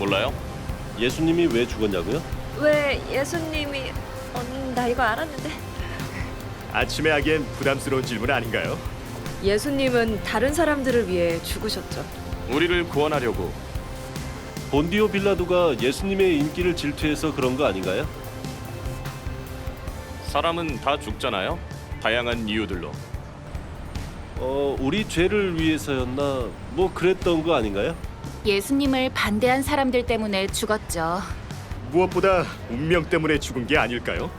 몰라요? 예수님이 왜 죽었냐고요? 왜 예수님이... 나 이거 알았는데. 아침에 하기엔 부담스러운 질문 아닌가요? 예수님은 다른 사람들을 위해 죽으셨죠. 우리를 구원하려고. 본디오 빌라도가 예수님의 인기를 질투해서 그런 거 아닌가요? 사람은 다 죽잖아요. 다양한 이유들로. 우리 죄를 위해서였나? 뭐 그랬던 거 아닌가요? 예수님을 반대한 사람들 때문에 죽었죠. 무엇보다 운명 때문에 죽은 게 아닐까요?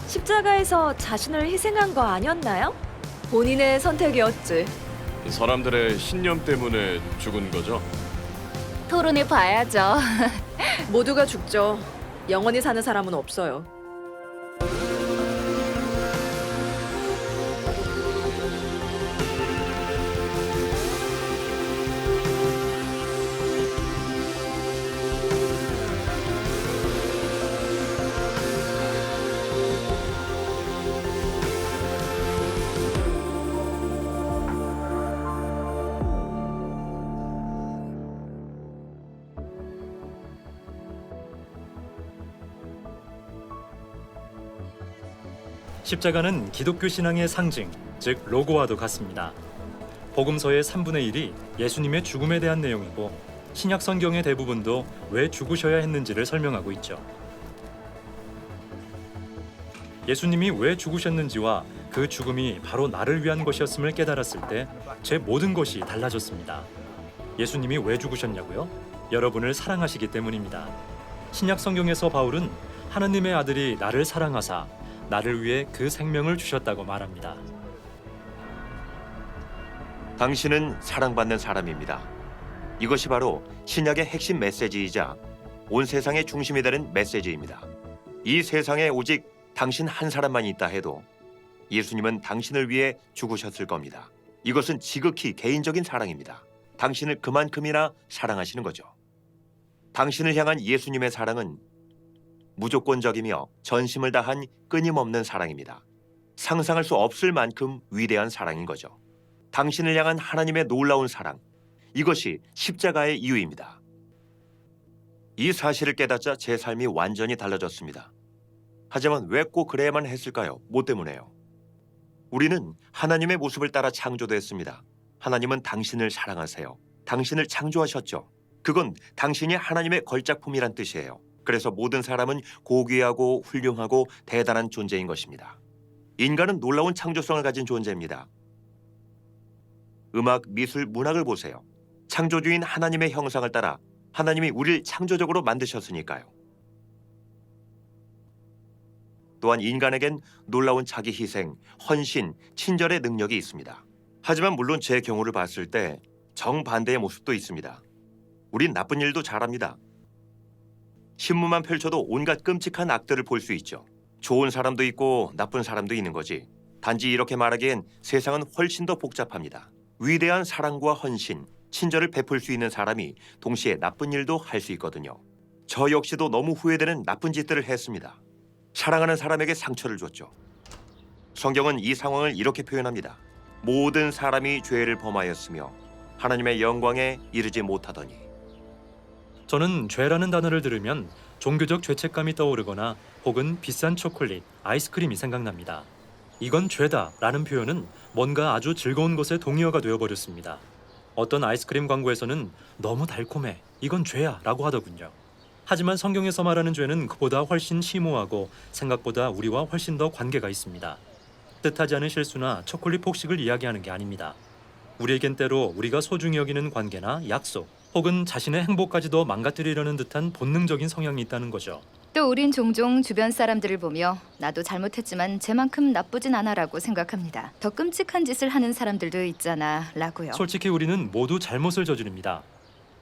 십자가에서 자신을 희생한 거 아니었나요? 본인의 선택이었지. 사람들의 신념 때문에 죽은 거죠. 토론해 봐야죠. 모두가 죽죠. 영원히 사는 사람은 없어요. 십자가는 기독교 신앙의 상징, 즉 로고와도 같습니다. 복음서의 3분의 1이 예수님의 죽음에 대한 내용이고 신약 성경의 대부분도 왜 죽으셔야 했는지를 설명하고 있죠. 예수님이 왜 죽으셨는지와 그 죽음이 바로 나를 위한 것이었음을 깨달았을 때 제 모든 것이 달라졌습니다. 예수님이 왜 죽으셨냐고요? 여러분을 사랑하시기 때문입니다. 신약 성경에서 바울은 하나님의 아들이 나를 사랑하사 나를 위해 그 생명을 주셨다고 말합니다. 당신은 사랑받는 사람입니다. 이것이 바로 신약의 핵심 메시지이자 온 세상의 중심이 되는 메시지입니다. 이 세상에 오직 당신 한 사람만 있다 해도 예수님은 당신을 위해 죽으셨을 겁니다. 이것은 지극히 개인적인 사랑입니다. 당신을 그만큼이나 사랑하시는 거죠. 당신을 향한 예수님의 사랑은 무조건적이며 전심을 다한 끊임없는 사랑입니다. 상상할 수 없을 만큼 위대한 사랑인 거죠. 당신을 향한 하나님의 놀라운 사랑, 이것이 십자가의 이유입니다. 이 사실을 깨닫자 제 삶이 완전히 달라졌습니다. 하지만 왜 꼭 그래야만 했을까요? 뭐 때문에요? 우리는 하나님의 모습을 따라 창조됐습니다. 하나님은 당신을 사랑하세요. 당신을 창조하셨죠. 그건 당신이 하나님의 걸작품이란 뜻이에요. 그래서 모든 사람은 고귀하고 훌륭하고 대단한 존재인 것입니다. 인간은 놀라운 창조성을 가진 존재입니다. 음악, 미술, 문학을 보세요. 창조주인 하나님의 형상을 따라 하나님이 우리를 창조적으로 만드셨으니까요. 또한 인간에겐 놀라운 자기 희생, 헌신, 친절의 능력이 있습니다. 하지만 물론 제 경우를 봤을 때 정반대의 모습도 있습니다. 우린 나쁜 일도 잘합니다. 신문만 펼쳐도 온갖 끔찍한 악들을 볼 수 있죠. 좋은 사람도 있고 나쁜 사람도 있는 거지. 단지 이렇게 말하기엔 세상은 훨씬 더 복잡합니다. 위대한 사랑과 헌신, 친절을 베풀 수 있는 사람이 동시에 나쁜 일도 할 수 있거든요. 저 역시도 너무 후회되는 나쁜 짓들을 했습니다. 사랑하는 사람에게 상처를 줬죠. 성경은 이 상황을 이렇게 표현합니다. 모든 사람이 죄를 범하였으며 하나님의 영광에 이르지 못하더니. 저는 죄라는 단어를 들으면 종교적 죄책감이 떠오르거나 혹은 비싼 초콜릿, 아이스크림이 생각납니다. 이건 죄다라는 표현은 뭔가 아주 즐거운 것에 동의어가 되어버렸습니다. 어떤 아이스크림 광고에서는 너무 달콤해, 이건 죄야 라고 하더군요. 하지만 성경에서 말하는 죄는 그보다 훨씬 심오하고 생각보다 우리와 훨씬 더 관계가 있습니다. 뜻하지 않은 실수나 초콜릿 폭식을 이야기하는 게 아닙니다. 우리에겐 때로 우리가 소중히 여기는 관계나 약속, 혹은 자신의 행복까지도 망가뜨리려는 듯한 본능적인 성향이 있다는 거죠. 또 우린 종종 주변 사람들을 보며 나도 잘못했지만 쟤만큼 나쁘진 않아라고 생각합니다. 더 끔찍한 짓을 하는 사람들도 있잖아 라고요. 솔직히 우리는 모두 잘못을 저지릅니다.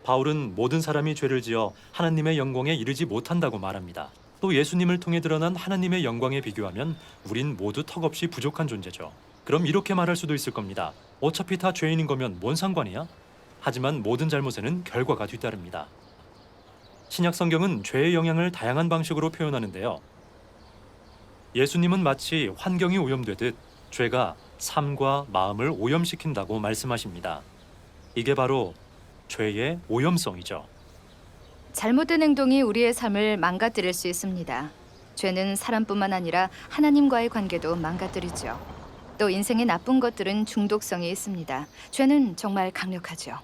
바울은 모든 사람이 죄를 지어 하나님의 영광에 이르지 못한다고 말합니다. 또 예수님을 통해 드러난 하나님의 영광에 비교하면 우린 모두 턱없이 부족한 존재죠. 그럼 이렇게 말할 수도 있을 겁니다. 어차피 다 죄인인 거면 뭔 상관이야? 하지만 모든 잘못에는 결과가 뒤따릅니다. 신약 성경은 죄의 영향을 다양한 방식으로 표현하는데요. 예수님은 마치 환경이 오염되듯 죄가 삶과 마음을 오염시킨다고 말씀하십니다. 이게 바로 죄의 오염성이죠. 잘못된 행동이 우리의 삶을 망가뜨릴 수 있습니다. 죄는 사람뿐만 아니라 하나님과의 관계도 망가뜨리죠. 또 인생의 나쁜 것들은 중독성이 있습니다. 죄는 정말 강력하죠.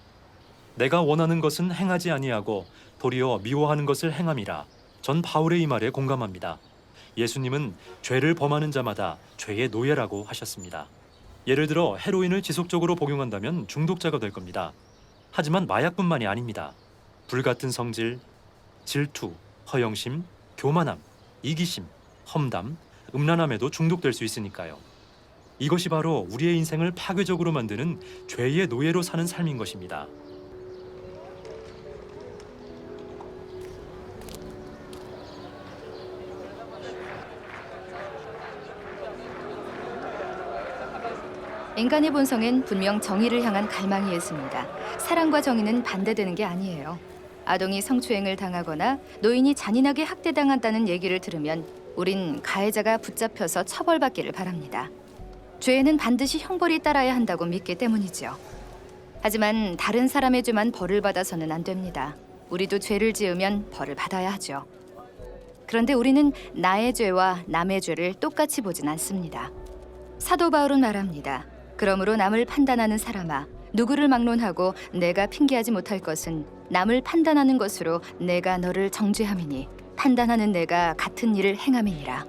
내가 원하는 것은 행하지 아니하고 도리어 미워하는 것을 행함이라. 전 바울의 이 말에 공감합니다. 예수님은 죄를 범하는 자마다 죄의 노예라고 하셨습니다. 예를 들어 헤로인을 지속적으로 복용한다면 중독자가 될 겁니다. 하지만 마약뿐만이 아닙니다. 불같은 성질, 질투, 허영심, 교만함, 이기심, 험담, 음란함에도 중독될 수 있으니까요. 이것이 바로 우리의 인생을 파괴적으로 만드는 죄의 노예로 사는 삶인 것입니다. 인간의 본성엔 분명 정의를 향한 갈망이 있습니다. 사랑과 정의는 반대되는 게 아니에요. 아동이 성추행을 당하거나 노인이 잔인하게 학대당한다는 얘기를 들으면 우린 가해자가 붙잡혀서 처벌받기를 바랍니다. 죄에는 반드시 형벌이 따라야 한다고 믿기 때문이죠. 하지만 다른 사람의 죄만 벌을 받아서는 안 됩니다. 우리도 죄를 지으면 벌을 받아야 하죠. 그런데 우리는 나의 죄와 남의 죄를 똑같이 보진 않습니다. 사도 바울은 말합니다. 그러므로 남을 판단하는 사람아, 누구를 막론하고 내가 핑계하지 못할 것은 남을 판단하는 것으로 내가 너를 정죄함이니 판단하는 내가 같은 일을 행함이니라.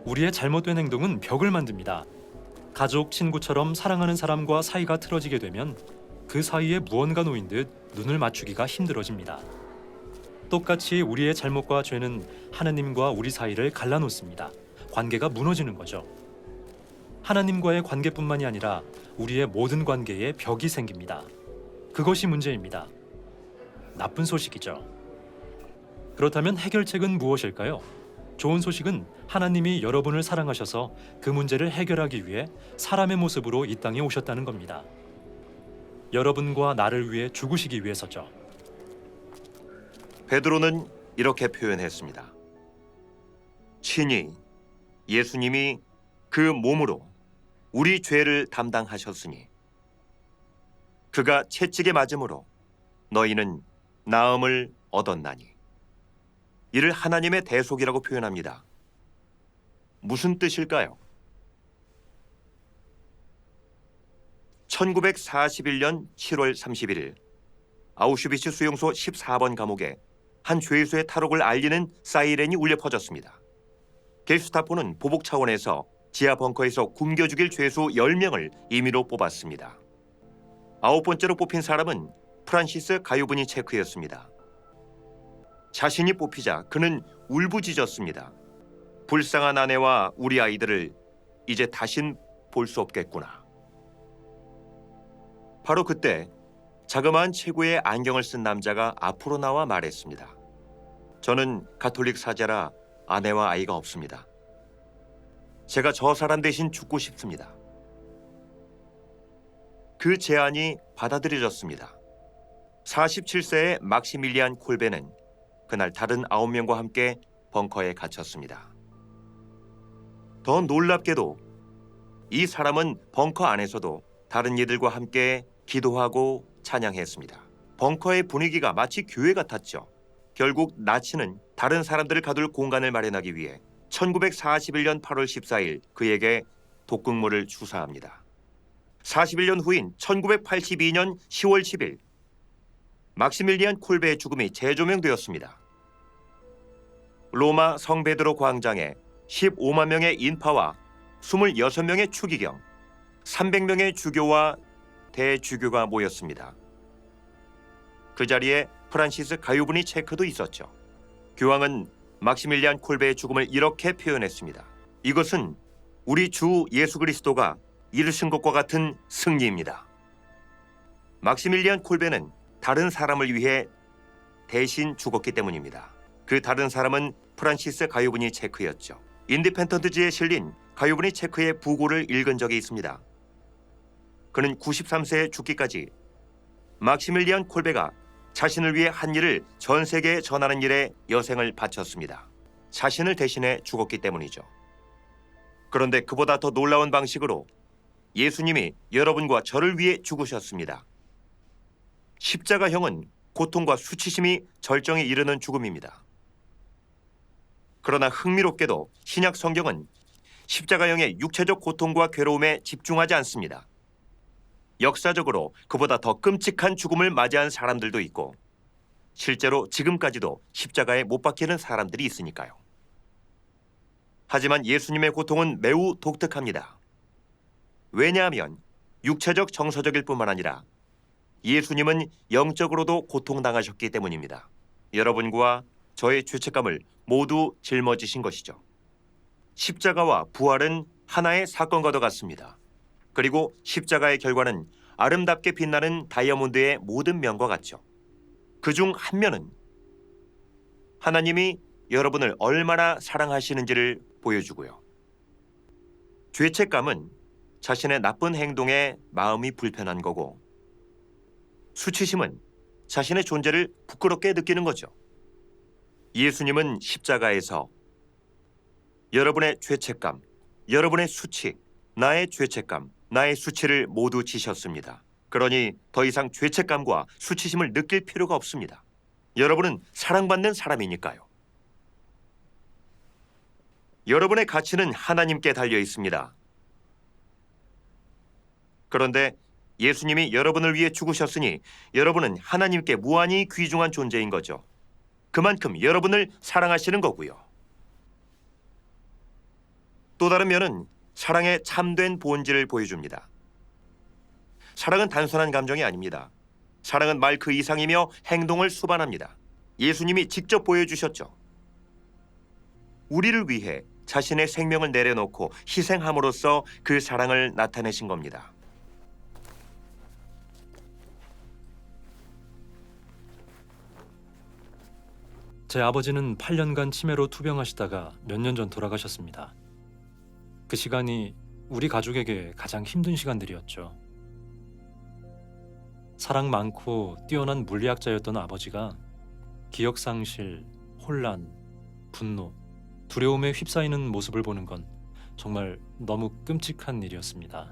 우리의 잘못된 행동은 벽을 만듭니다. 가족, 친구처럼 사랑하는 사람과 사이가 틀어지게 되면 그 사이에 무언가 놓인 듯 눈을 맞추기가 힘들어집니다. 똑같이 우리의 잘못과 죄는 하나님과 우리 사이를 갈라놓습니다. 관계가 무너지는 거죠. 하나님과의 관계뿐만이 아니라 우리의 모든 관계에 벽이 생깁니다. 그것이 문제입니다. 나쁜 소식이죠. 그렇다면 해결책은 무엇일까요? 좋은 소식은 하나님이 여러분을 사랑하셔서 그 문제를 해결하기 위해 사람의 모습으로 이 땅에 오셨다는 겁니다. 여러분과 나를 위해 죽으시기 위해서죠. 베드로는 이렇게 표현했습니다. 친히 예수님이 그 몸으로 우리 죄를 담당하셨으니 그가 채찍에 맞음으로 너희는 나음을 얻었나니. 이를 하나님의 대속이라고 표현합니다. 무슨 뜻일까요? 1941년 7월 31일 아우슈비츠 수용소 14번 감옥에 한 죄수의 탈옥을 알리는 사이렌이 울려 퍼졌습니다. 게슈타포는 보복 차원에서 지하 벙커에서 굶겨 죽일 죄수 10명을 임의로 뽑았습니다. 9번째로 뽑힌 사람은 프란시스 가요브니체크였습니다. 자신이 뽑히자 그는 울부짖었습니다. 불쌍한 아내와 우리 아이들을 이제 다신 볼 수 없겠구나. 바로 그때 자그마한 체구의 안경을 쓴 남자가 앞으로 나와 말했습니다. 저는 가톨릭 사제라 아내와 아이가 없습니다. 제가 저 사람 대신 죽고 싶습니다. 그 제안이 받아들여졌습니다. 47세의 막시밀리안 콜베는 그날 다른 9명과 함께 벙커에 갇혔습니다. 더 놀랍게도 이 사람은 벙커 안에서도 다른 이들과 함께 기도하고 찬양했습니다. 벙커의 분위기가 마치 교회 같았죠. 결국 나치는 다른 사람들을 가둘 공간을 마련하기 위해 1941년 8월 14일 그에게 독극물을 주사합니다. 41년 후인 1982년 10월 10일 막시밀리안 콜베의 죽음이 재조명되었습니다. 로마 성베드로 광장에 15만 명의 인파와 26명의 추기경, 300명의 주교와 대주교가 모였습니다. 그 자리에 프란시스 가요브니체크도 있었죠. 교황은 막시밀리안 콜베의 죽음을 이렇게 표현했습니다. 이것은 우리 주 예수 그리스도가 이루신 것과 같은 승리입니다. 막시밀리안 콜베는 다른 사람을 위해 대신 죽었기 때문입니다. 그 다른 사람은 프란시스 가요브니체크였죠. 인디펜던트지에 실린 가요브니체크의 부고를 읽은 적이 있습니다. 그는 93세에 죽기까지 막시밀리안 콜베가 자신을 위해 한 일을 전 세계에 전하는 일에 여생을 바쳤습니다. 자신을 대신해 죽었기 때문이죠. 그런데 그보다 더 놀라운 방식으로 예수님이 여러분과 저를 위해 죽으셨습니다. 십자가형은 고통과 수치심이 절정에 이르는 죽음입니다. 그러나 흥미롭게도 신약 성경은 십자가형의 육체적 고통과 괴로움에 집중하지 않습니다. 역사적으로 그보다 더 끔찍한 죽음을 맞이한 사람들도 있고 실제로 지금까지도 십자가에 못 박히는 사람들이 있으니까요. 하지만 예수님의 고통은 매우 독특합니다. 왜냐하면 육체적 정서적일 뿐만 아니라 예수님은 영적으로도 고통당하셨기 때문입니다. 여러분과 저의 죄책감을 모두 짊어지신 것이죠. 십자가와 부활은 하나의 사건과도 같습니다. 그리고 십자가의 결과는 아름답게 빛나는 다이아몬드의 모든 면과 같죠. 그중 한 면은 하나님이 여러분을 얼마나 사랑하시는지를 보여주고요. 죄책감은 자신의 나쁜 행동에 마음이 불편한 거고, 수치심은 자신의 존재를 부끄럽게 느끼는 거죠. 예수님은 십자가에서 여러분의 죄책감, 여러분의 수치, 나의 죄책감, 나의 수치를 모두 지셨습니다. 그러니 더 이상 죄책감과 수치심을 느낄 필요가 없습니다. 여러분은 사랑받는 사람이니까요. 여러분의 가치는 하나님께 달려 있습니다. 그런데 예수님이 여러분을 위해 죽으셨으니 여러분은 하나님께 무한히 귀중한 존재인 거죠. 그만큼 여러분을 사랑하시는 거고요. 또 다른 면은 사랑의 참된 본질을 보여줍니다. 사랑은 단순한 감정이 아닙니다. 사랑은 말 그 이상이며 행동을 수반합니다. 예수님이 직접 보여주셨죠. 우리를 위해 자신의 생명을 내려놓고 희생함으로써 그 사랑을 나타내신 겁니다. 제 아버지는 8년간 치매로 투병하시다가 몇 년 전 돌아가셨습니다. 그 시간이 우리 가족에게 가장 힘든 시간들이었죠. 사랑 많고 뛰어난 물리학자였던 아버지가 기억상실, 혼란, 분노, 두려움에 휩싸이는 모습을 보는 건 정말 너무 끔찍한 일이었습니다.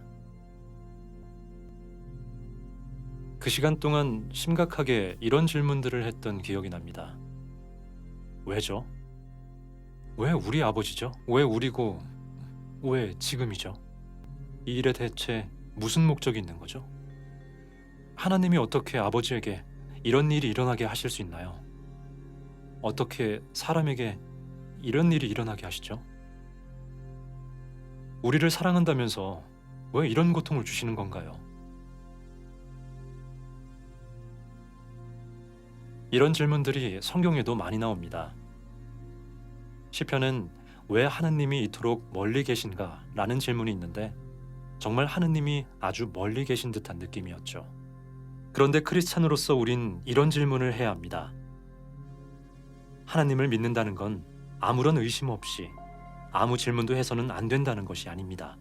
그 시간 동안 심각하게 이런 질문들을 했던 기억이 납니다. 왜죠? 왜 우리 아버지죠? 왜 우리고 왜 지금이죠? 이 일에 대체 무슨 목적이 있는 거죠? 하나님이 어떻게 아버지에게 이런 일이 일어나게 하실 수 있나요? 어떻게 사람에게 이런 일이 일어나게 하시죠? 우리를 사랑한다면서 왜 이런 고통을 주시는 건가요? 이런 질문들이 성경에도 많이 나옵니다. 시편은 왜 하느님이 이토록 멀리 계신가? 라는 질문이 있는데 정말 하느님이 아주 멀리 계신 듯한 느낌이었죠. 그런데 크리스찬으로서 우린 이런 질문을 해야 합니다. 하나님을 믿는다는 건 아무런 의심 없이 아무 질문도 해서는 안 된다는 것이 아닙니다.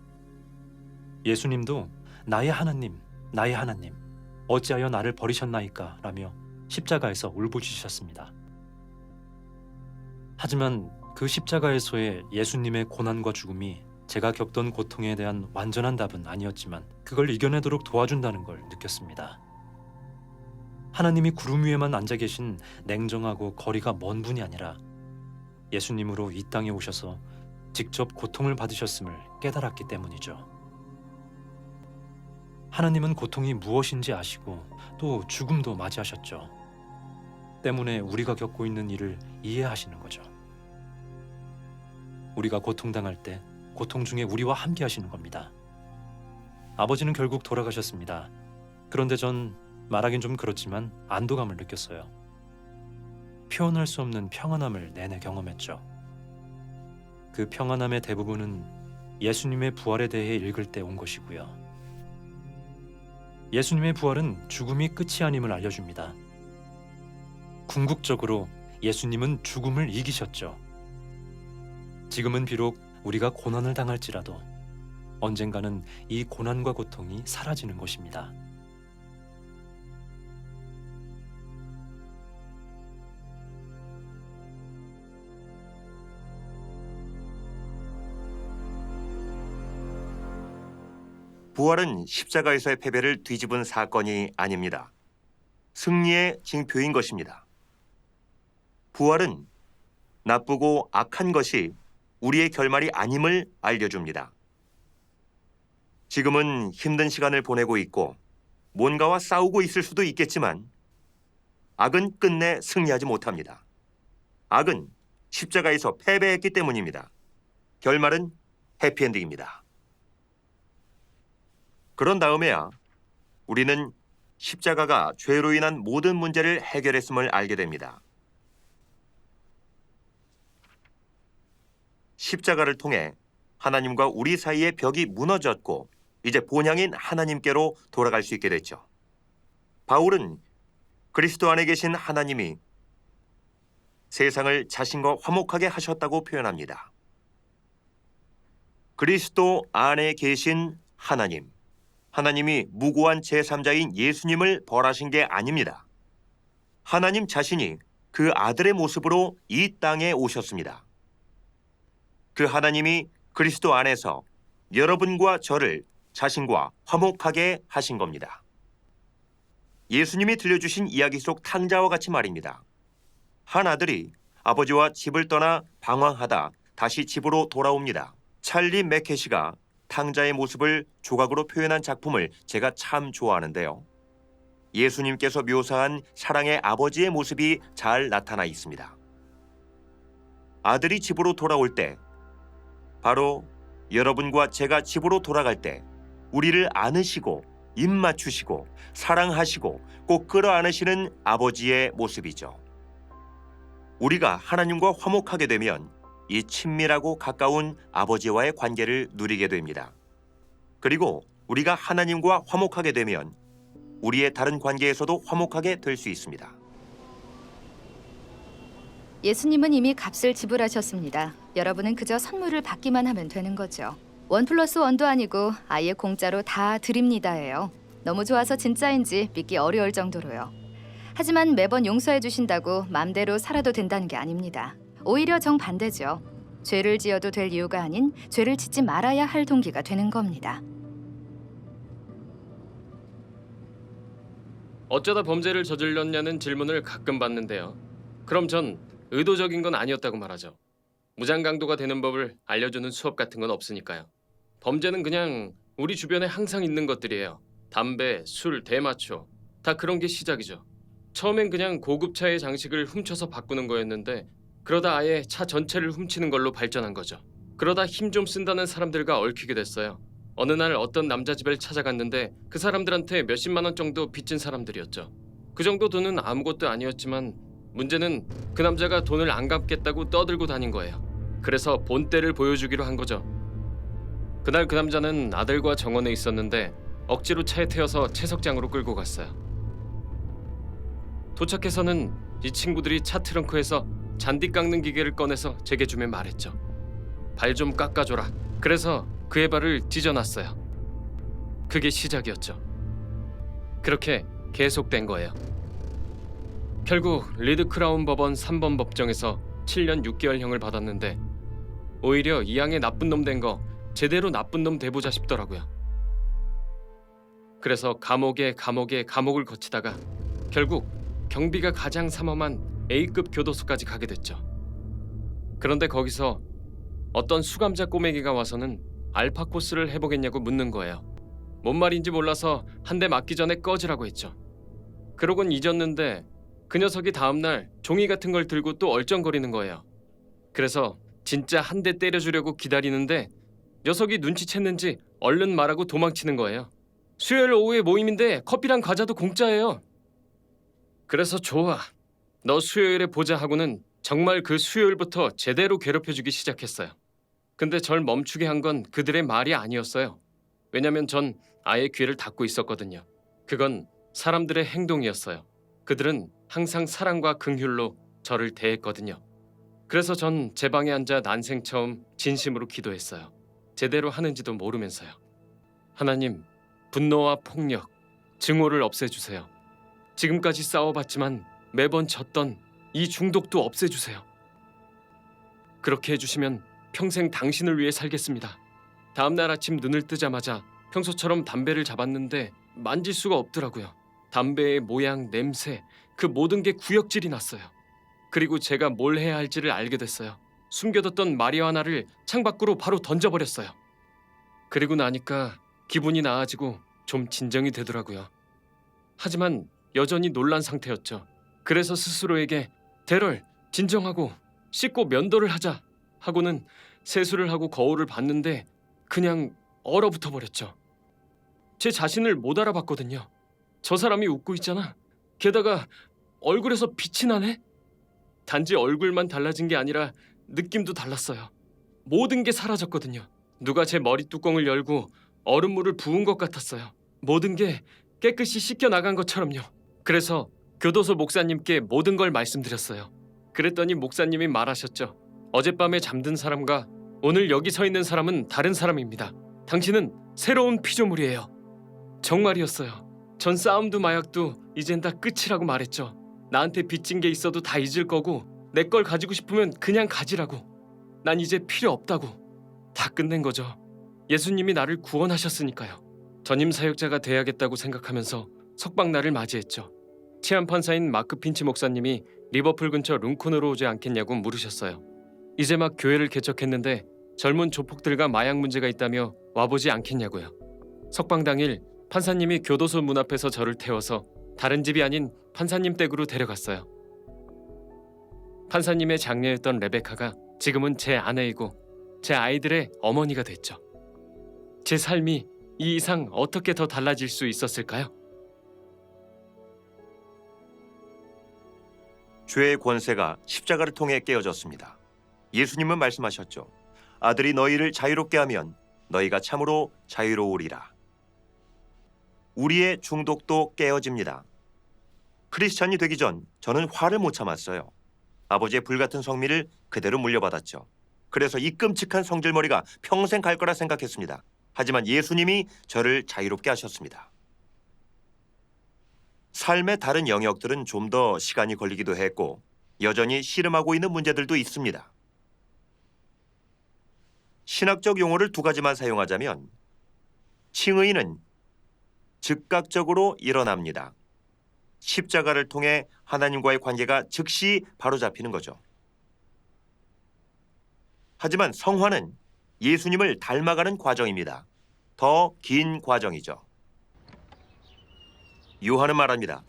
예수님도 나의 하나님, 나의 하나님, 어찌하여 나를 버리셨나이까? 라며 십자가에서 울부짖으셨습니다. 하지만 그 십자가에서의 예수님의 고난과 죽음이 제가 겪던 고통에 대한 완전한 답은 아니었지만 그걸 이겨내도록 도와준다는 걸 느꼈습니다. 하나님이 구름 위에만 앉아 계신 냉정하고 거리가 먼 분이 아니라 예수님으로 이 땅에 오셔서 직접 고통을 받으셨음을 깨달았기 때문이죠. 하나님은 고통이 무엇인지 아시고 또 죽음도 맞이하셨죠. 때문에 우리가 겪고 있는 일을 이해하시는 거죠. 우리가 고통당할 때 고통 중에 우리와 함께 하시는 겁니다. 아버지는 결국 돌아가셨습니다. 그런데 전 말하긴 좀 그렇지만 안도감을 느꼈어요. 표현할 수 없는 평안함을 내내 경험했죠. 그 평안함의 대부분은 예수님의 부활에 대해 읽을 때 온 것이고요. 예수님의 부활은 죽음이 끝이 아님을 알려줍니다. 궁극적으로 예수님은 죽음을 이기셨죠. 지금은 비록 우리가 고난을 당할지라도 언젠가는 이 고난과 고통이 사라지는 것입니다. 부활은 십자가에서의 패배를 뒤집은 사건이 아닙니다. 승리의 징표인 것입니다. 부활은 나쁘고 악한 것이 우리의 결말이 아님을 알려줍니다. 지금은 힘든 시간을 보내고 있고 뭔가와 싸우고 있을 수도 있겠지만 악은 끝내 승리하지 못합니다. 악은 십자가에서 패배했기 때문입니다. 결말은 해피엔딩입니다. 그런 다음에야 우리는 십자가가 죄로 인한 모든 문제를 해결했음을 알게 됩니다. 십자가를 통해 하나님과 우리 사이의 벽이 무너졌고 이제 본향인 하나님께로 돌아갈 수 있게 됐죠. 바울은 그리스도 안에 계신 하나님이 세상을 자신과 화목하게 하셨다고 표현합니다. 그리스도 안에 계신 하나님, 하나님이 무고한 제3자인 예수님을 벌하신 게 아닙니다. 하나님 자신이 그 아들의 모습으로 이 땅에 오셨습니다. 그 하나님이 그리스도 안에서 여러분과 저를 자신과 화목하게 하신 겁니다. 예수님이 들려주신 이야기 속 탕자와 같이 말입니다. 한 아들이 아버지와 집을 떠나 방황하다 다시 집으로 돌아옵니다. 찰리 맥케시가 탕자의 모습을 조각으로 표현한 작품을 제가 참 좋아하는데요. 예수님께서 묘사한 사랑의 아버지의 모습이 잘 나타나 있습니다. 아들이 집으로 돌아올 때, 바로 여러분과 제가 집으로 돌아갈 때 우리를 안으시고 입 맞추시고 사랑하시고 꼭 끌어안으시는 아버지의 모습이죠. 우리가 하나님과 화목하게 되면 이 친밀하고 가까운 아버지와의 관계를 누리게 됩니다. 그리고 우리가 하나님과 화목하게 되면 우리의 다른 관계에서도 화목하게 될 수 있습니다. 예수님은 이미 값을 지불하셨습니다. 여러분은 그저 선물을 받기만 하면 되는 거죠. 1+1도 아니고 아예 공짜로 다 드립니다예요. 너무 좋아서 진짜인지 믿기 어려울 정도로요. 하지만 매번 용서해 주신다고 맘대로 살아도 된다는 게 아닙니다. 오히려 정반대죠. 죄를 지어도 될 이유가 아닌 죄를 짓지 말아야 할 동기가 되는 겁니다. 어쩌다 범죄를 저질렀냐는 질문을 가끔 받는데요. 그럼 전 의도적인 건 아니었다고 말하죠. 무장강도가 되는 법을 알려주는 수업 같은 건 없으니까요. 범죄는 그냥 우리 주변에 항상 있는 것들이에요. 담배, 술, 대마초 다 그런 게 시작이죠. 처음엔 그냥 고급차의 장식을 훔쳐서 바꾸는 거였는데 그러다 아예 차 전체를 훔치는 걸로 발전한 거죠. 그러다 힘 좀 쓴다는 사람들과 얽히게 됐어요. 어느 날 어떤 남자 집을 찾아갔는데 그 사람들한테 몇십만 원 정도 빚진 사람들이었죠. 그 정도 돈은 아무것도 아니었지만 문제는 그 남자가 돈을 안 갚겠다고 떠들고 다닌 거예요. 그래서 본때를 보여주기로 한 거죠. 그날 그 남자는 아들과 정원에 있었는데 억지로 차에 태워서 채석장으로 끌고 갔어요. 도착해서는 이 친구들이 차 트렁크에서 잔디 깎는 기계를 꺼내서 제게 주며 말했죠. 발 좀 깎아줘라. 그래서 그의 발을 찢어놨어요. 그게 시작이었죠. 그렇게 계속된 거예요. 결국 리드 크라운 법원 3번 법정에서 7년 6개월형을 받았는데 오히려 이왕에 나쁜 놈 된 거 제대로 나쁜 놈 돼보자 싶더라고요. 그래서 감옥을 거치다가 결국 경비가 가장 삼엄한 A급 교도소까지 가게 됐죠. 그런데 거기서 어떤 수감자 꼬매기가 와서는 알파 코스를 해보겠냐고 묻는 거예요. 뭔 말인지 몰라서 한 대 맞기 전에 꺼지라고 했죠. 그러곤 잊었는데 그 녀석이 다음날 종이 같은 걸 들고 또 얼쩡거리는 거예요. 그래서 진짜 한 대 때려주려고 기다리는데 녀석이 눈치챘는지 얼른 말하고 도망치는 거예요. 수요일 오후에 모임인데 커피랑 과자도 공짜예요. 그래서 좋아. 너 수요일에 보자 하고는 정말 그 수요일부터 제대로 괴롭혀주기 시작했어요. 근데 절 멈추게 한 건 그들의 말이 아니었어요. 왜냐면 전 아예 귀를 닫고 있었거든요. 그건 사람들의 행동이었어요. 그들은 항상 사랑과 긍휼로 저를 대했거든요. 그래서 전 제 방에 앉아 난생 처음 진심으로 기도했어요. 제대로 하는지도 모르면서요. 하나님, 분노와 폭력, 증오를 없애주세요. 지금까지 싸워봤지만 매번 졌던 이 중독도 없애주세요. 그렇게 해주시면 평생 당신을 위해 살겠습니다. 다음날 아침 눈을 뜨자마자 평소처럼 담배를 잡았는데 만질 수가 없더라고요. 담배의 모양, 냄새, 그 모든 게 구역질이 났어요. 그리고 제가 뭘 해야 할지를 알게 됐어요. 숨겨뒀던 마리화나를 창밖으로 바로 던져버렸어요. 그리고 나니까 기분이 나아지고 좀 진정이 되더라고요. 하지만 여전히 놀란 상태였죠. 그래서 스스로에게 데럴, 진정하고 씻고 면도를 하자 하고는 세수를 하고 거울을 봤는데 그냥 얼어붙어 버렸죠. 제 자신을 못 알아봤거든요. 저 사람이 웃고 있잖아. 게다가 얼굴에서 빛이 나네. 단지 얼굴만 달라진 게 아니라 느낌도 달랐어요. 모든 게 사라졌거든요. 누가 제 머리 뚜껑을 열고 얼음물을 부은 것 같았어요. 모든 게 깨끗이 씻겨 나간 것처럼요. 그래서 교도소 목사님께 모든 걸 말씀드렸어요. 그랬더니 목사님이 말하셨죠. 어젯밤에 잠든 사람과 오늘 여기 서 있는 사람은 다른 사람입니다. 당신은 새로운 피조물이에요. 정말이었어요. 전 싸움도 마약도 이젠 다 끝이라고 말했죠. 나한테 빚진 게 있어도 다 잊을 거고 내 걸 가지고 싶으면 그냥 가지라고. 난 이제 필요 없다고. 다 끝낸 거죠. 예수님이 나를 구원하셨으니까요. 전임 사역자가 돼야겠다고 생각하면서 석방날을 맞이했죠. 치안 판사인 마크 핀치 목사님이 리버풀 근처 룬콘으로 오지 않겠냐고 물으셨어요. 이제 막 교회를 개척했는데 젊은 조폭들과 마약 문제가 있다며 와보지 않겠냐고요. 석방 당일 판사님이 교도소 문 앞에서 저를 태워서 다른 집이 아닌 판사님 댁으로 데려갔어요. 판사님의 장녀였던 레베카가 지금은 제 아내이고 제 아이들의 어머니가 됐죠. 제 삶이 이 이상 어떻게 더 달라질 수 있었을까요? 죄의 권세가 십자가를 통해 깨어졌습니다. 예수님은 말씀하셨죠. 아들이 너희를 자유롭게 하면 너희가 참으로 자유로우리라. 우리의 중독도 깨어집니다. 크리스찬이 되기 전 저는 화를 못 참았어요. 아버지의 불같은 성미를 그대로 물려받았죠. 그래서 이 끔찍한 성질머리가 평생 갈 거라 생각했습니다. 하지만 예수님이 저를 자유롭게 하셨습니다. 삶의 다른 영역들은 좀 더 시간이 걸리기도 했고 여전히 씨름하고 있는 문제들도 있습니다. 신학적 용어를 두 가지만 사용하자면 칭의는 즉각적으로 일어납니다. 십자가를 통해 하나님과의 관계가 즉시 바로잡히는 거죠. 하지만 성화는 예수님을 닮아가는 과정입니다. 더 긴 과정이죠. 요한은 말합니다.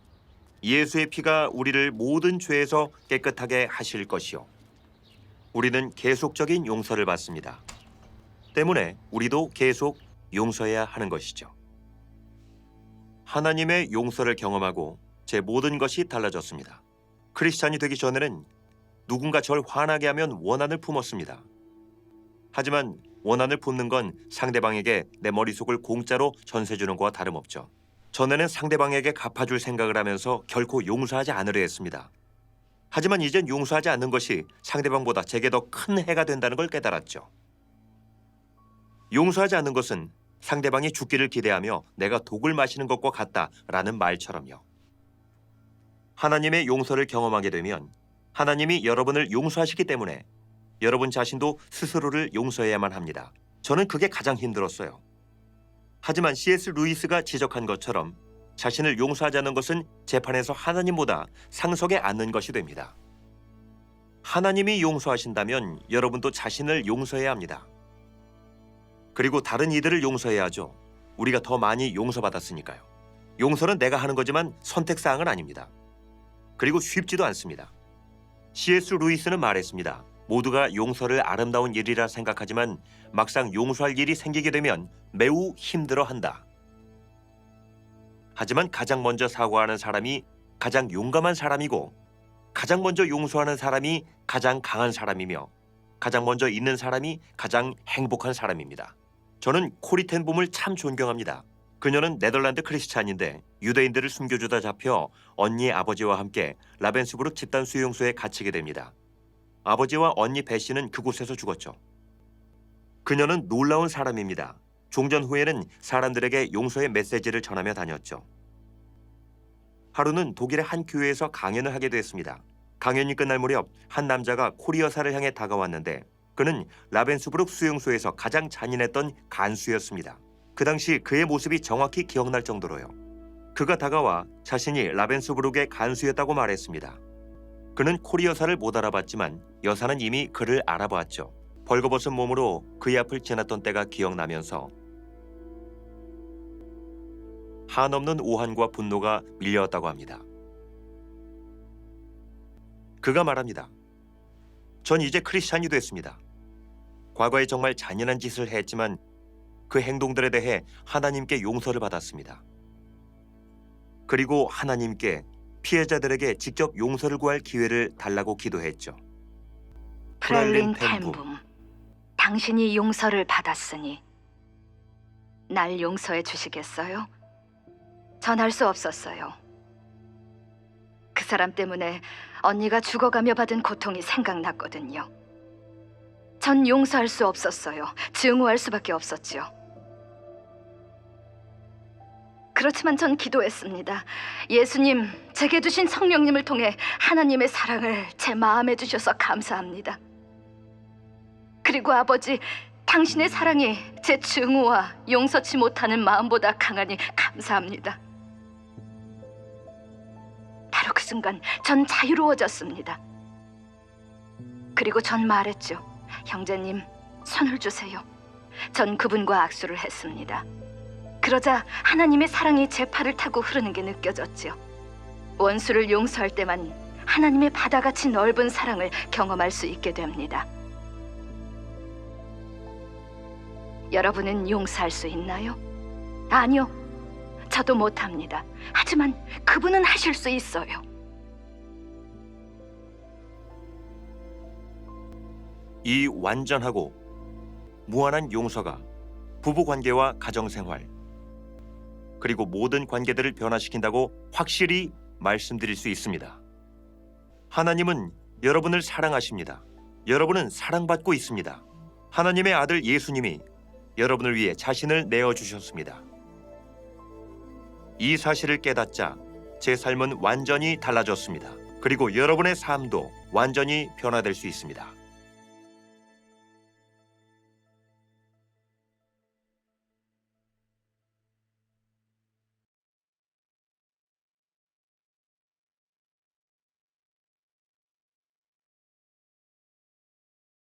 예수의 피가 우리를 모든 죄에서 깨끗하게 하실 것이요. 우리는 계속적인 용서를 받습니다. 때문에 우리도 계속 용서해야 하는 것이죠. 하나님의 용서를 경험하고 제 모든 것이 달라졌습니다. 크리스찬이 되기 전에는 누군가 절 화나게 하면 원한을 품었습니다. 하지만 원한을 품는 건 상대방에게 내 머릿속을 공짜로 전세주는 것과 다름없죠. 전에는 상대방에게 갚아줄 생각을 하면서 결코 용서하지 않으려 했습니다. 하지만 이젠 용서하지 않는 것이 상대방보다 제게 더 큰 해가 된다는 걸 깨달았죠. 용서하지 않는 것은 상대방이 죽기를 기대하며 내가 독을 마시는 것과 같다라는 말처럼요. 하나님의 용서를 경험하게 되면 하나님이 여러분을 용서하시기 때문에 여러분 자신도 스스로를 용서해야만 합니다. 저는 그게 가장 힘들었어요. 하지만 C.S. 루이스가 지적한 것처럼 자신을 용서하지 않는 것은 재판에서 하나님보다 상석에 앉는 것이 됩니다. 하나님이 용서하신다면 여러분도 자신을 용서해야 합니다. 그리고 다른 이들을 용서해야 하죠. 우리가 더 많이 용서받았으니까요. 용서는 내가 하는 거지만 선택사항은 아닙니다. 그리고 쉽지도 않습니다. C.S. 루이스는 말했습니다. 모두가 용서를 아름다운 일이라 생각하지만 막상 용서할 일이 생기게 되면 매우 힘들어한다. 하지만 가장 먼저 사과하는 사람이 가장 용감한 사람이고 가장 먼저 용서하는 사람이 가장 강한 사람이며 가장 먼저 잊는 사람이 가장 행복한 사람입니다. 저는 코리 텐 봄을 참 존경합니다. 그녀는 네덜란드 크리스찬인데 유대인들을 숨겨주다 잡혀 언니의 아버지와 함께 라벤스부르크 집단 수용소에 갇히게 됩니다. 아버지와 언니 배 씨는 그곳에서 죽었죠. 그녀는 놀라운 사람입니다. 종전 후에는 사람들에게 용서의 메시지를 전하며 다녔죠. 하루는 독일의 한 교회에서 강연을 하게 됐습니다. 강연이 끝날 무렵 한 남자가 코리 여사를 향해 다가왔는데 그는 라벤스부르크 수용소에서 가장 잔인했던 간수였습니다. 그 당시 그의 모습이 정확히 기억날 정도로요. 그가 다가와 자신이 라벤스부룩의 간수였다고 말했습니다. 그는 코리 여사를 못 알아봤지만 여사는 이미 그를 알아보았죠. 벌거벗은 몸으로 그의 앞을 지났던 때가 기억나면서 한없는 오한과 분노가 밀려왔다고 합니다. 그가 말합니다. 전 이제 크리스찬이 됐습니다. 과거에 정말 잔인한 짓을 했지만 그 행동들에 대해 하나님께 용서를 받았습니다. 그리고 하나님께 피해자들에게 직접 용서를 구할 기회를 달라고 기도했죠. 프렐린 템붐, 당신이 용서를 받았으니 날 용서해 주시겠어요? 전 할 수 없었어요. 그 사람 때문에 언니가 죽어가며 받은 고통이 생각났거든요. 전 용서할 수 없었어요. 증오할 수밖에 없었죠. 그렇지만 전 기도했습니다. 예수님, 제게 주신 성령님을 통해 하나님의 사랑을 제 마음에 주셔서 감사합니다. 그리고 아버지, 당신의 사랑이 제 증오와 용서치 못하는 마음보다 강하니 감사합니다. 바로 그 순간 전 자유로워졌습니다. 그리고 전 말했죠. 형제님, 손을 주세요. 전 그분과 악수를 했습니다. 그러자 하나님의 사랑이 제 팔을 타고 흐르는 게 느껴졌죠. 원수를 용서할 때만 하나님의 바다같이 넓은 사랑을 경험할 수 있게 됩니다. 여러분은 용서할 수 있나요? 아니요. 저도 못합니다. 하지만 그분은 하실 수 있어요. 이 완전하고 무한한 용서가 부부관계와 가정생활 그리고 모든 관계들을 변화시킨다고 확실히 말씀드릴 수 있습니다. 하나님은 여러분을 사랑하십니다. 여러분은 사랑받고 있습니다. 하나님의 아들 예수님이 여러분을 위해 자신을 내어주셨습니다. 이 사실을 깨닫자 제 삶은 완전히 달라졌습니다. 그리고 여러분의 삶도 완전히 변화될 수 있습니다.